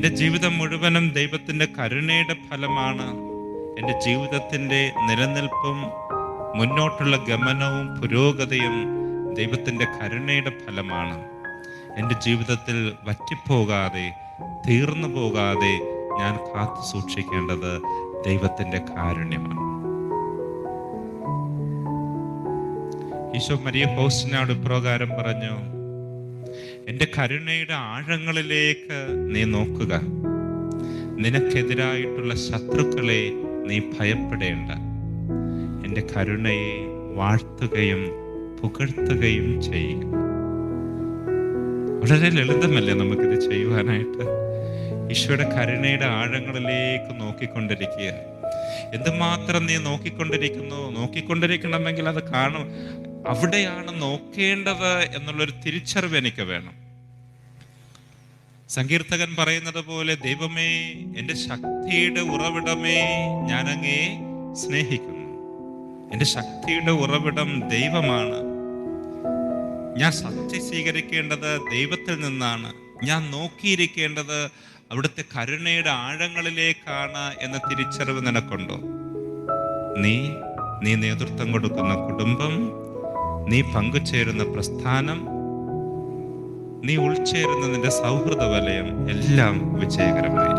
എൻ്റെ ജീവിതം മുഴുവനും ദൈവത്തിൻ്റെ കരുണയുടെ ഫലമാണ്. എൻ്റെ ജീവിതത്തിൻ്റെ നിലനിൽപ്പും മുന്നോട്ടുള്ള ഗമനവും പുരോഗതിയും ദൈവത്തിൻ്റെ കരുണയുടെ ഫലമാണ്. എൻ്റെ ജീവിതത്തിൽ വറ്റിപ്പോകാതെ, തീർന്നു പോകാതെ ഞാൻ കാത്തു സൂക്ഷിക്കേണ്ടത് ദൈവത്തിൻ്റെ കാരുണ്യമാണ്. ഈശോ മരിയ ഹോസ്റ്റിനോട് ഇപ്രകാരം പറഞ്ഞു, എൻ്റെ കരുണയുടെ ആഴങ്ങളിലേക്ക് നീ നോക്കുക. നിനക്കെതിരായിട്ടുള്ള ശത്രുക്കളെ നീ ഭയപ്പെടേണ്ട. എൻ്റെ കരുണയെ വാഴ്ത്തുകയും പുകഴ്ത്തുകയും ചെയ്യുക. വളരെ ലളിതമല്ലേ നമുക്കിത് ചെയ്യുവാനായിട്ട്? ഈശോയുടെ കരുണയുടെ ആഴങ്ങളിലേക്ക് നോക്കിക്കൊണ്ടിരിക്കുക. എന്തുമാത്രം നീ നോക്കിക്കൊണ്ടിരിക്കണമെങ്കിൽ അത് കാണും. അവിടെയാണ് നോക്കേണ്ടത് എന്നുള്ളൊരു തിരിച്ചറിവ് എനിക്ക് വേണം. സങ്കീർത്തകൻ പറയുന്നത് പോലെ, ദൈവമേ, എൻ്റെ ശക്തിയുടെ ഉറവിടമേ, ഞാൻ അങ്ങേ സ്നേഹിക്കുന്നു. എൻ്റെ ശക്തിയുടെ ഉറവിടം ദൈവമാണ്. ഞാൻ ശക്തി സ്വീകരിക്കേണ്ടത് ദൈവത്തിൽ നിന്നാണ്. ഞാൻ നോക്കിയിരിക്കേണ്ടത് അവിടുത്തെ കരുണയുടെ ആഴങ്ങളിലേക്കാണ് എന്ന തിരിച്ചറിവ് നിനക്കുണ്ടോ? നീ നേതൃത്വം കൊടുക്കുന്ന കുടുംബം, നീ പങ്കുചേരുന്ന പ്രസ്ഥാനം, നീ ഉൾച്ചേരുന്ന നിന്റെ സൗഹൃദ വലയം എല്ലാം വിജയകരമായി.